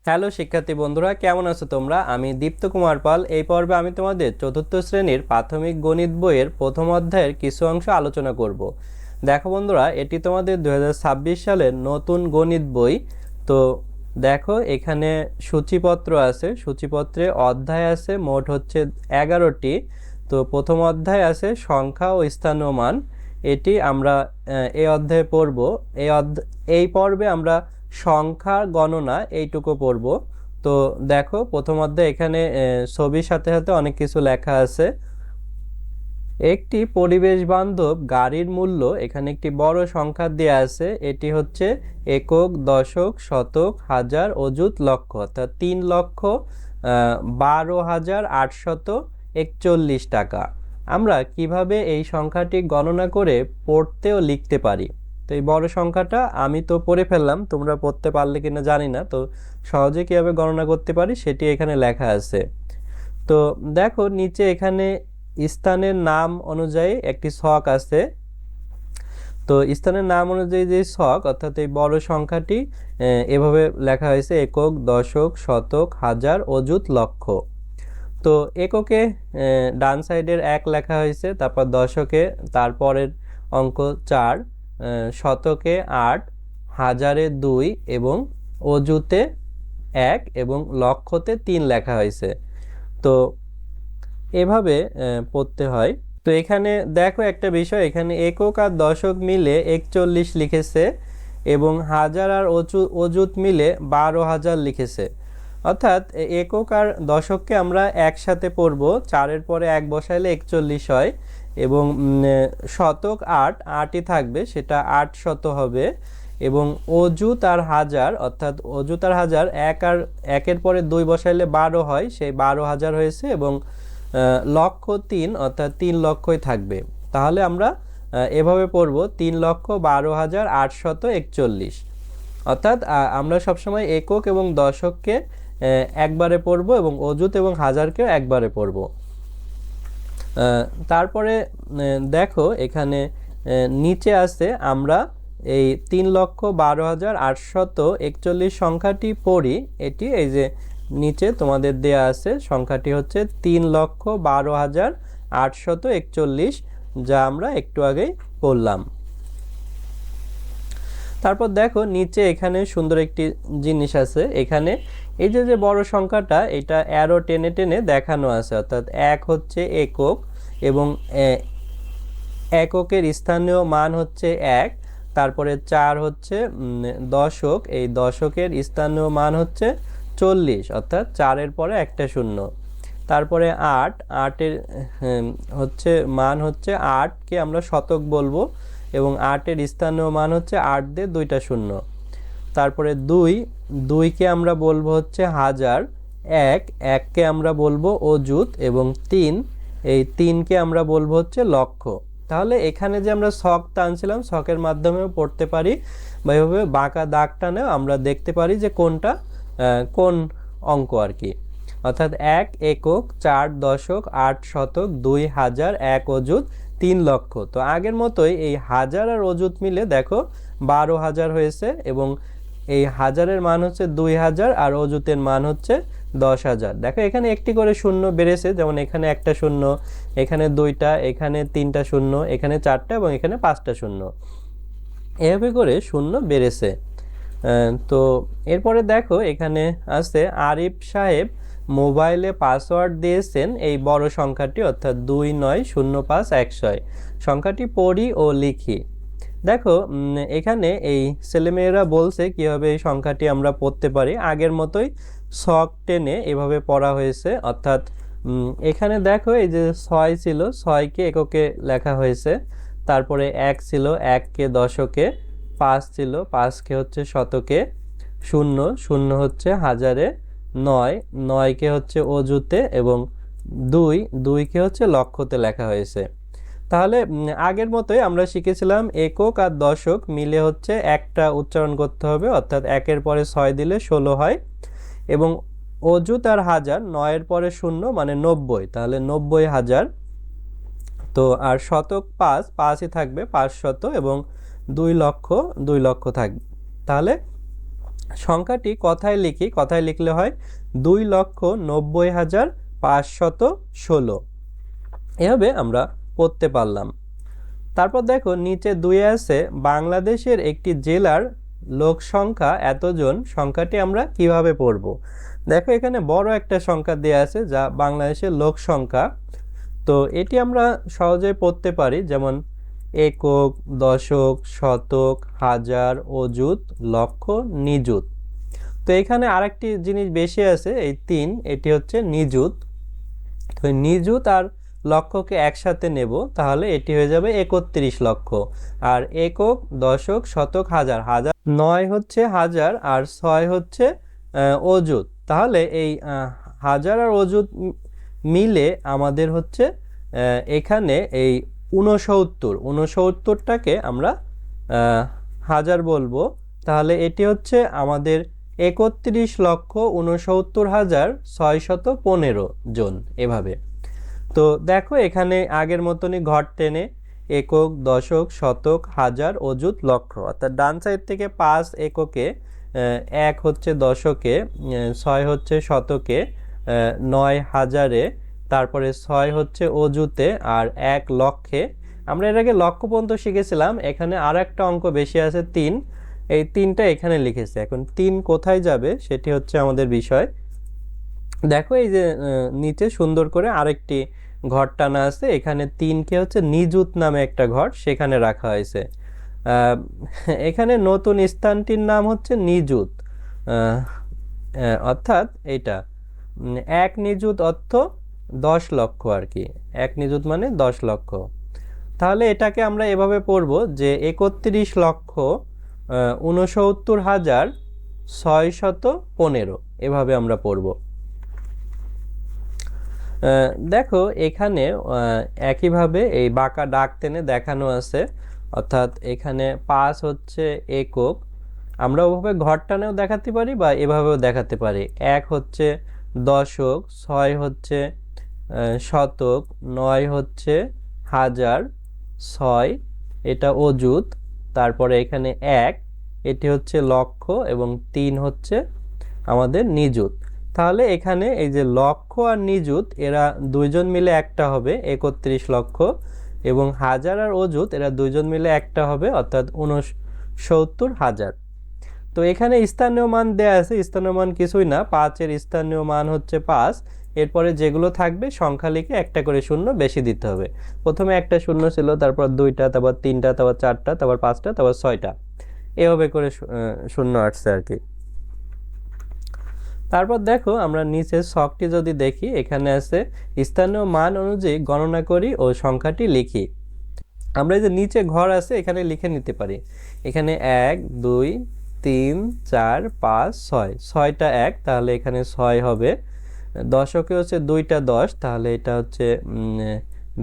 Hello শিক্ষার্থী বন্ধুরা, কেমন আছো তোমরা? আমি দীপ্ত কুমার পাল। এই পর্বে আমি তোমাদের চতুর্থ শ্রেণীর প্রাথমিক গণিত বইয়ের প্রথম অধ্যায়ের কিছু অংশ আলোচনা করব। দেখো বন্ধুরা, এটি তোমাদের 2026 সালের নতুন গণিত বই। তো দেখো, এখানে সূচিপত্র আছে, সূচিপত্রে অধ্যায় আছে মোট হচ্ছে 11টি। তো প্রথম অধ্যায় আছে সংখ্যা ও স্থানীয় মান। এটি আমরা এই অধ্যায়ে পড়ব। এই পর্বে আমরা সংখ্যার গণনা এইটুকু পড়ব। তো দেখো, প্রথম অধ্যায়ে এখানে ছবির সাথে সাথে অনেক কিছু লেখা আছে। একটি পরিবেশ বান্ধব গাড়ির মূল্য এখানে একটি বড় সংখ্যা দেয়া আছে। এটি হচ্ছে একক, দশক, শতক, হাজার, অযুত, লক্ষ, অর্থাৎ 3,12,841 টাকা। আমরা কিভাবে এই সংখ্যাটি গণনা করে পড়তে ও লিখতে পারি? তো এই বড় সংখ্যাটা আমি তো পড়ে ফেললাম, তোমরা পড়তে পারলে কিনা জানি না। তো সহজে কিভাবে গণনা করতে পারি সেটি এখানে লেখা আছে। তো দেখো, নিচে এখানে স্থানের নাম অনুযায়ী একটি ছক আছে। তো স্থানের নাম অনুযায়ী যে ছক, অর্থাৎ এই বড় সংখ্যাটি এভাবে লেখা হয়েছে: একক, দশক, শতক, হাজার, অযুত, লক্ষ। তো এককে ডান সাইডের 1 লেখা হয়েছে, তারপর দশকে তারপরের অঙ্ক 4, শতকে 8, হাজারে 2 এবং অযুতে 1 এবং লক্ষতে 3 লেখা হয়েছে। তো এভাবে পড়তে হয়। তো এখানে দেখো একটা বিষয়, এখানে একক আর দশক মিলে 41 লিখেছে এবং হাজার আর অযুত মিলে 12,000 লিখেছে। অর্থাৎ একক আর দশককে আমরা একসাথে পড়ব, 4-এর পরে 1 বসাইলে 41 হয় এবং শতক 8ই থাকবে, সেটা 8 শত হবে। এবং অযুত আর হাজার, অর্থাৎ অযুত আর হাজার 1-এর পরে 2 বসাইলে 12 হয়, সেই 12,000 হয়েছে। এবং লক্ষ 3, অর্থাৎ 3 লক্ষই থাকবে। তাহলে আমরা এভাবে পড়ব 3,12,841। অর্থাৎ আমরা সবসময় একক এবং দশককে একবারে পড়ব এবং অযুত এবং হাজারকেও একবারে পড়ব। তারপরে দেখো, এখানে নিচে আছে, আমরা এই 3,12,841 সংখ্যাটি পড়ি। এটি এই যে নিচে তোমাদের দেয়া আছে, সংখ্যাটি হচ্ছে 3,12,841, যা আমরা একটু আগেই পড়লাম। তারপর দেখো, নিচে এখানে সুন্দর একটি জিনিস আছে। এখানে এই যে বড় সংখ্যাটা, এটা অ্যারো টেনে টেনে দেখানো আছে, অর্থাৎ 1 হচ্ছে একক এবং এককের স্থানীয় মান হচ্ছে 1। তারপরে 4 হচ্ছে দশক, এই দশকের স্থানীয় মান হচ্ছে 40, অর্থাৎ 4-এর পরে একটা শূন্য। তারপরে 8-এর হচ্ছে মান হচ্ছে 8কে আমরা শতক বলবো এবং 8-এর স্থানীয় মান হচ্ছে 8 দিয়ে 2টা শূন্য। তারপরে 2-কে আমরা বলবো হচ্ছে হাজার, 1-কে আমরা বলবো অযুত এবং 3-কে আমরা বলবো হচ্ছে লক্ষ। তাহলে এখানে যে আমরা ছক টানছিলাম, ছকের মাধ্যমেও পড়তে পারি বা এভাবে বাঁকা দাগ টানেও আমরা দেখতে পারি যে কোনটা কোন অঙ্ক আর কি। অর্থাৎ 1 একক, 4 দশক, 8 শতক, 2 হাজার, 1 অযুত, 3 লক্ষ। তো আগের মতোই এই হাজার আর অযুত মিলে দেখো 12,000 হয়েছে এবং এই হাজারের মান হচ্ছে 2,000 আর অযুতের মান হচ্ছে 10,000। দেখো, এখানে একটি করে শূন্য বেড়েছে, যেমন এখানে একটা শূন্য, এখানে 2টা, এখানে 3টা শূন্য, এখানে 4টা এবং এখানে 5টা শূন্য, এভাবে করে শূন্য বেড়েছে। তো এরপরে দেখো, এখানে আছে আরিফ সাহেব মোবাইলে পাসওয়ার্ড দিয়েছেন এই বড় সংখ্যাটি, অর্থাৎ 290516। সংখ্যাটি পড়ি ও লিখি। দেখো, এখানে এই ছেলেমেয়েরা বলছে কিভাবে এই সংখ্যাটি আমরা পড়তে পারি। আগের মতোই ছক টেনে এভাবে পড়া হয়েছে। অর্থাৎ এখানে দেখো, এই যে 6 ছিল, 6কে এককে লেখা হয়েছে। তারপরে 1 ছিল, 1কে দশকে, 5 ছিল, 5কে হচ্ছে শতকে, 0 হচ্ছে হাজারে, 9কে হচ্ছে অযুতে এবং 2কে হচ্ছে লক্ষতে লেখা হয়েছে। তাহলে আগের মতোই আমরা শিখেছিলাম একক আর দশক মিলে হচ্ছে একটা উচ্চারণ করতে হবে, অর্থাৎ 1-এর পরে 6 দিলে 16 হয় এবং অযুত আর হাজার 9-এর পরে 0 মানে 90, তাহলে 90,000। তো আর শতক 5ই থাকবে, 500 এবং 2 লক্ষ থাকবে। তাহলে সংখ্যাটি কথায় লিখি, কথায় লিখলে হয় 2,90,516। এভাবে আমরা পড়তে পারলাম। তারপর দেখো নিচে 2 আছে বাংলাদেশের একটি জেলার লোক সংখ্যা এতজন, সংখ্যাটি আমরা কিভাবে পড়ব। দেখো এখানে বড় একটা সংখ্যা দেয়া আছে যা বাংলাদেশের লোক সংখ্যা। তো এটি আমরা সহজেই পড়তে পারি, যেমন একক, দশক, শতক, হাজার, অযুত, লক্ষ, নিযুত। তো এখানে আরেকটি জিনিস বেশি আছে, এই 3, এটি হচ্ছে নিযুত। তো নিযুত আর লক্ষকে একসাথে নেব, তাহলে এটি হয়ে যাবে 31 লক্ষ। আর একক, দশক, শতক, হাজার, হাজার 9 হচ্ছে হাজার, আর 6 হচ্ছে অযুত। তাহলে এই হাজার আর অযুত মিলে আমাদের হচ্ছে এখানে এই 69টাকে আমরা হাজার বলবো। তাহলে এটি হচ্ছে আমাদের 31,69,615 জন। এভাবে তো দেখো এখানে আগের মতনই ঘর টেনে একক, দশক, শতক, হাজার, অযুত, লক্ষ। অর্থাৎ ডান সাইড থেকে 5 এককে, 1 হচ্ছে দশকে, 6 হচ্ছে শতকে, 9 হাজারে, তারপরে 6 হচ্ছে অযুতে, আর 1 লক্ষে। আমরা এর আগে লক্ষ পর্যন্ত শিখেছিলাম, এখানে আর একটা অঙ্ক বেশি আছে 3, এই 3টা এখানে লিখেছে। এখন 3 কোথায় যাবে সেটি হচ্ছে আমাদের বিষয়। দেখো এই যে নিচে সুন্দর করে আরেকটি ঘর টানা আছে, এখানে 3কে হচ্ছে নিযুত নামে একটা ঘর সেখানে রাখা হয়েছে। এখানে নতুন স্থানটির নাম হচ্ছে নিযুত, অর্থাৎ এইটা 1 নিযুত অর্থ 10 লক্ষ আর কি। 1 নিযুত মানে 10 লক্ষ। তাহলে এটাকে আমরা এভাবে পড়ব যে 31,69,615 এভাবে আমরা পড়ব। দেখো এখানে একইভাবে এই বাঁকা দাগ টেনে দেখানো আছে, অর্থাৎ এখানে 5 হচ্ছে একক, আমরা ওভাবে ঘর টানেও দেখাতে পারি বা এভাবেও দেখাতে পারি। 1 হচ্ছে দশক, 6 হচ্ছে শতক, 9 হচ্ছে হাজার, 6 এটা অযুত, তারপরে এখানে 1 এটি হচ্ছে লক্ষ, এবং 3 হচ্ছে আমাদের নিযুত। তাহলে এখানে এই যে লক্ষ আর নিযুত এরা দুইজন মিলে একটা হবে 31 লক্ষ, এবং হাজার আর অযুত এরা দুইজন মিলে একটা হবে, অর্থাৎ 69,000। তো এখানে স্থানীয় মান দেয়া আছে, স্থানীয় মান কিছুই না, 5 এর স্থানীয় মান হচ্ছে 5। এরপরে যেগুলো থাকবে সংখ্যা লিখে একটা করে শূন্য বেশি দিতে হবে। প্রথমে একটা শূন্য ছিল, তারপর 2টা, তারপর 3টা, তারপর 4টা, তারপর 5টা, তারপর 6টা, এভাবে করে শূন্য আসছে আর কি। তারপর দেখো আমরা নিচের ছকটি যদি দেখি, এখানে আছে স্থানীয় মান অনুযায়ী গণনা করি ও সংখ্যাটি লিখি। আমরা এই যে নিচে ঘর আছে এখানে লিখে নিতে পারি। এখানে 1 2 3 4 5 6, 6টা 1, তাহলে এখানে 6 হবে। দশকে হচ্ছে 2টা 10, তাহলে এটা হচ্ছে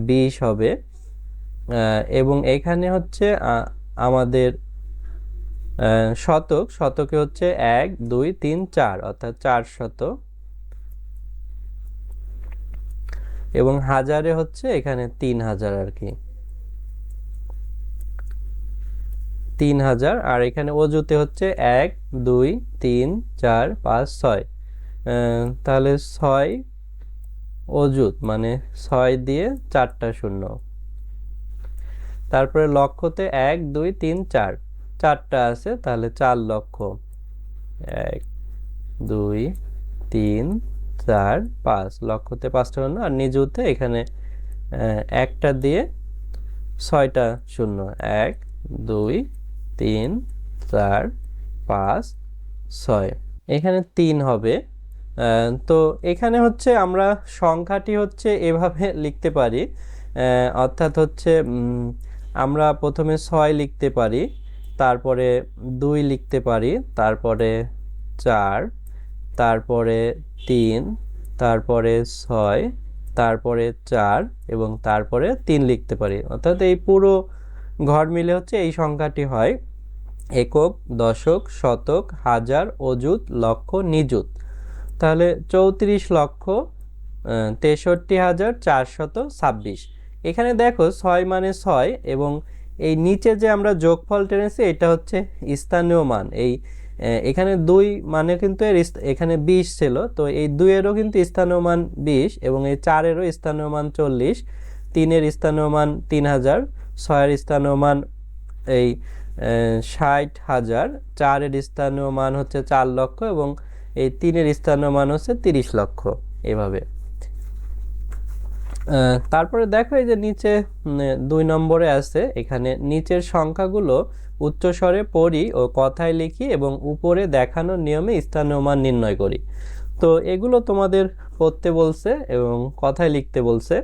20 হবে। এবং এখানে হচ্ছে আমাদের শতক, শতকে হচ্ছে 1 2 3 4, অর্থাৎ 400। এবং হাজারে হচ্ছে এখানে 3000 আর কি, 3000। আর এখানে অযুতে হচ্ছে 1 2 3 4 5 6, তাহলে 6 অযুত মানে 6 দিয়ে 4টা শূন্য। তারপরে লক্ষতে 1 2 3 4, 4টা আছে, তাহলে 4 লক্ষ। 1 2 3 4 5, লক্ষতে 5টা শূন্য, আর নিযুতে এখানে একটা দিয়ে 6টা শূন্য। 1 2 3 4 5 6, এখানে 3 হবে। তো এখানে হচ্ছে আমরা সংখ্যাটি হচ্ছে এভাবে লিখতে পারি, অর্থাৎ হচ্ছে আমরা প্রথমে 6 লিখতে পারি, তারপরে 2 লিখতে পারি, তারপরে 4, তারপরে 3, তারপরে 6, তারপরে 4, এবং তারপরে 3 লিখতে পারি। অর্থাৎ এই পুরো ঘর মিলে হচ্ছে এই সংখ্যাটি হয় একক, দশক, শতক, হাজার, অযুত, লক্ষ, নিযুত। তাহলে 34,63,426। এখানে দেখো 6 মানে 6, এবং এই নিচে যে আমরা যোগফল টেনেছি এটা হচ্ছে স্থানীয় মান। এই এখানে 2 মানে কিন্তু এখানে 20 ছিল, তো এই 2 এরও কিন্তু স্থানীয় মান 20 এবং এই 4 এরও স্থানীয় মান 40, 3 এর স্থানীয় মান 3000, 6 এর স্থানীয় মান এই 60,000, 4 এর স্থানীয় মান হচ্ছে 4 লক্ষ এবং এই 3 এর স্থানীয় মান হচ্ছে 30 লক্ষ। এভাবে তারপরে দেখো এই যে নিচে 2 নম্বরে আছে, এখানে নিচের সংখ্যাগুলো উচ্চস্বরে পড়ি ও কথায় লিখি এবং উপরে দেখানো নিয়মে স্থানীয় মান নির্ণয় করি। তো এগুলো তোমাদের পড়তে বলছে এবং কথায় লিখতে বলছে।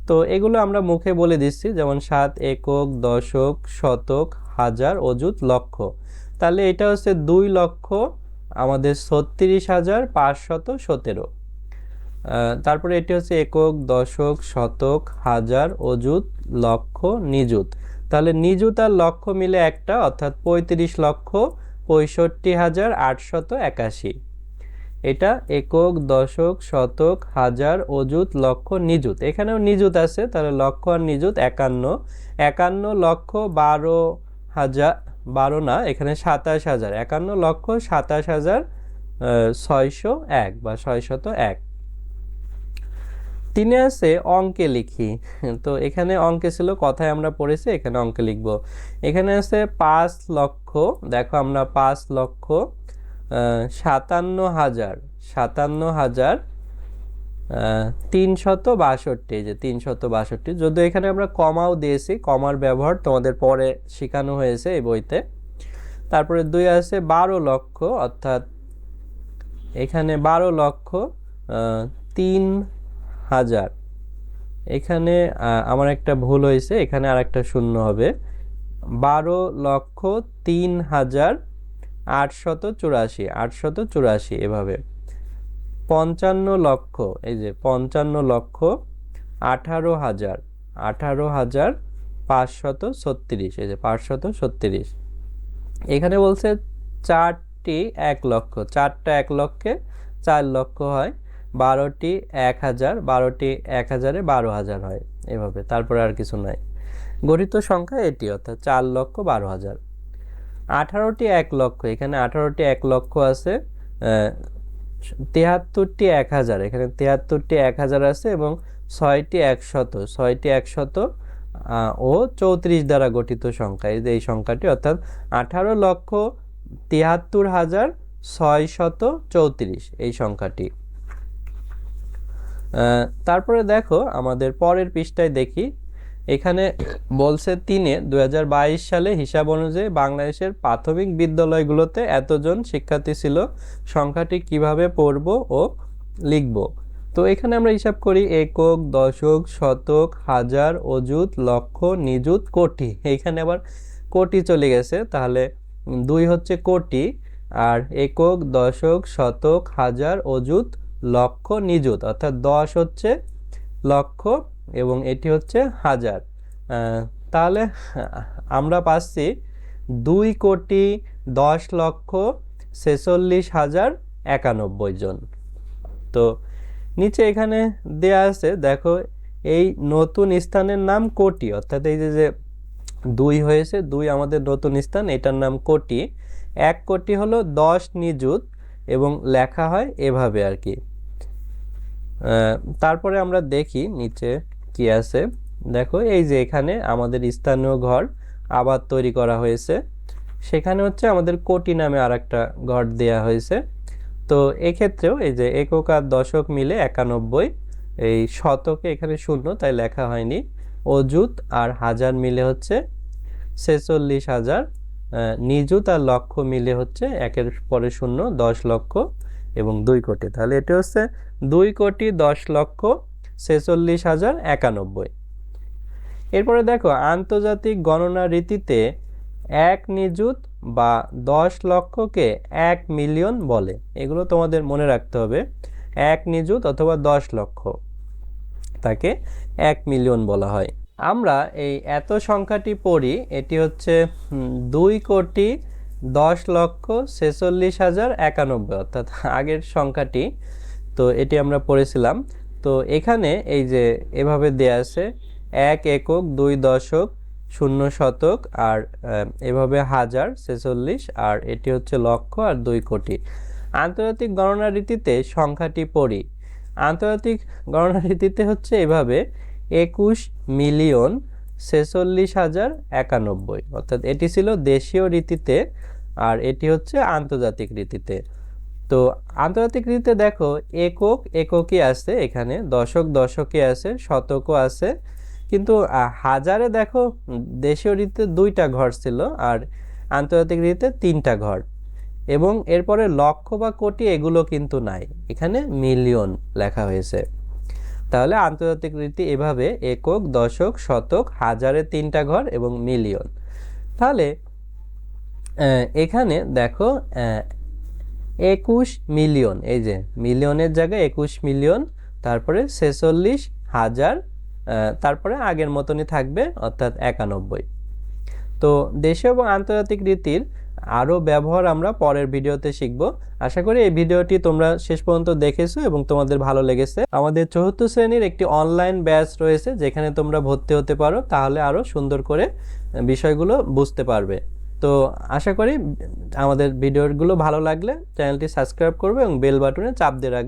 তো এগুলো আমরা মুখে বলে দিচ্ছি, যেমন 7 একক, দশক, শতক, হাজার, অযুত, লক্ষ। তাহলে এটা হচ্ছে 2 লক্ষ আমাদের 36,517। তারপরে এটি হচ্ছে একক, দশক, শতক, হাজার, অযুত, লক্ষ, নিযুত। তাহলে নিযুত আর লক্ষ মিলে একটা, অর্থাৎ 35,65,881। এটা একক, দশক, শতক, হাজার, অযুত, লক্ষ, নিযুত। এখানেও নিযুত আছে, তাহলে লক্ষ আর নিযুত 51। 51 লক্ষ 12,000, 12 না, এখানে 27,000, 51 লক্ষ 27,601 বা 601। 3 আছে অঙ্কে লিখি। তো এখানে অঙ্কে ছিল, কথায় আমরা পড়েছি, এখানে অঙ্কে লিখব। এখানে আছে 5 লক্ষ, দেখো আমরা 5 লক্ষ 57,000, 362, যে 362, যদিও এখানে আমরা কমাও দিয়েছি, কমার ব্যবহার তোমাদের পরে শেখানো হয়েছে এই বইতে। তারপরে 2 আছে 12 লক্ষ, অর্থাৎ এখানে 12 লক্ষ 3,000। এখানে আমার একটা ভুল হয়েছে, এখানে আর একটা শূন্য হবে। 12 লক্ষ 3,884, 884 এভাবে। 55 লক্ষ, এই যে 55 লক্ষ 18,000, 18,536, এই যে 536। এখানে বলছে 4টি 1 লক্ষ, 4টা 1 লক্ষে 4 লক্ষ হয়। 12টি 1,000, 12টি 1,000-এ 12,000 হয়, এভাবে। তারপরে আর কিছু নাই। গঠিত সংখ্যা এটি, অর্থাৎ 4,12,000। 18টি 1 লক্ষ, এখানে 18টি 1 লক্ষ আছে। 73টি 1,000, এখানে 73টি 1,000 আছে এবং 6টি 100, 6টি 100 ও 34 দ্বারা গঠিত সংখ্যা, এই যে এই সংখ্যাটি, অর্থাৎ 18,73,634 এই সংখ্যাটি। তারপরে দেখো আমাদের পরের পৃষ্ঠায় দেখি, এখানে বলছে 3-এ 2022 সালে হিসাব অনুযায়ী বাংলাদেশের প্রাথমিক বিদ্যালয়গুলোতে এতজন শিক্ষার্থী ছিল, সংখ্যাটি কিভাবে পড়ব ও লিখব। তো এখানে আমরা হিসাব করি একক, দশক, শতক, হাজার, অযুত, লক্ষ, নিযুত, কোটি। এইখানে আবার কোটি চলে গেছে, তাহলে 2 হচ্ছে কোটি, আর একক, দশক, শতক, হাজার, অযুত, লক্ষ, নিযুত, অর্থাৎ 10 হচ্ছে লক্ষ এবং এটি হচ্ছে হাজার। তাহলে আমরা পাচ্ছি 2,10,46,091 জন। তো নিচে এখানে দেয়া আছে, দেখো এই নতুন স্থানের নাম কোটি, অর্থাৎ এই যে 2 হয়েছে, 2 আমাদের নতুন স্থান, এটার নাম কোটি। 1 কোটি হলো 10 নিযুত এবং লেখা হয় এভাবে আর কি। তারপরে আমরা দেখি নিচে কি আছে। দেখো এই যে এখানে আমাদের স্থানীয় ঘর আবার তৈরি করা হয়েছে, সেখানে হচ্ছে আমাদের কোটি নামে আর একটা ঘর দেয়া হয়েছে। তো এক্ষেত্রেও এই যে একক আর দশক মিলে 91, এই শতকে এখানে শূন্য তাই লেখা হয়নি। অযুত আর হাজার মিলে হচ্ছে 46,000, নিযুত আর লক্ষ মিলে হচ্ছে একের পরে শূন্য 10 লক্ষ এবং 2 কোটি। তাহলে এটা হচ্ছে 2,10,46,091। এরপরে দেখো আন্তর্জাতিক গণনা রীতিতে 1 নিযুত বা 10 লক্ষকে 1 মিলিয়ন বলে। এগুলো তোমাদের মনে রাখতে হবে। 1 নিযুত অথবা 10 লক্ষ, তাকে 1 মিলিয়ন বলা হয়। আমরা এই এত সংখ্যাটি পড়ি, এটি হচ্ছে 2,10,46,091, অর্থাৎ আগের সংখ্যাটি। তো এটি আমরা পড়েছিলাম। তো এখানে এই যে এভাবে দেয়া আছে 1 একক, 2 দশক, শূন্য শতক, আর এভাবে হাজার 46, আর এটি হচ্ছে লক্ষ আর 2 কোটি। আন্তর্জাতিক গণনা রীতিতে সংখ্যাটি পড়ি। আন্তর্জাতিক গণনা রীতিতে হচ্ছে এভাবে 21,46,091, অর্থাৎ এটি ছিল দেশীয় রীতিতে, আর এটি হচ্ছে আন্তর্জাতিক রীতিতে। তো আন্তর্জাতিক রীতিতে দেখো একক এককই আছে, এখানে দশক দশকে আছে, শতকও আছে, কিন্তু হাজারে দেখো দেশীয় রীতিতে 2টা ঘর ছিল আর আন্তর্জাতিক রীতিতে 3টা ঘর, এবং এরপরে লক্ষ বা কোটি এগুলো কিন্তু নাই, এখানে মিলিয়ন লেখা হয়েছে। তাহলে আন্তর্জাতিক রীতি এভাবে একক, দশক, শতক, হাজারে 3টা ঘর এবং মিলিয়ন। তাহলে এখানে দেখো 21 মিলিয়ন, এই যে মিলিয়নের জায়গায় 21 মিলিয়ন, তারপরে 46,000, তারপরে আগের মতনই থাকবে অর্থাৎ 91। তো দেশীয় এবং আন্তর্জাতিক রীতির আরও ব্যবহার আমরা পরের ভিডিওতে শিখব। আশা করি এই ভিডিওটি তোমরা শেষ পর্যন্ত দেখেছো এবং তোমাদের ভালো লেগেছে। আমাদের 4র্থ শ্রেণীর একটি অনলাইন ব্যাচ রয়েছে, যেখানে তোমরা ভর্তি হতে পারো, তাহলে আরও সুন্দর করে বিষয়গুলো বুঝতে পারবে। তো আশা করি আমাদের ভিডিওগুলো ভালো লাগলে চ্যানেলটি সাবস্ক্রাইব করবে এবং বেল বাটনে চাপ দিয়ে রাখবে।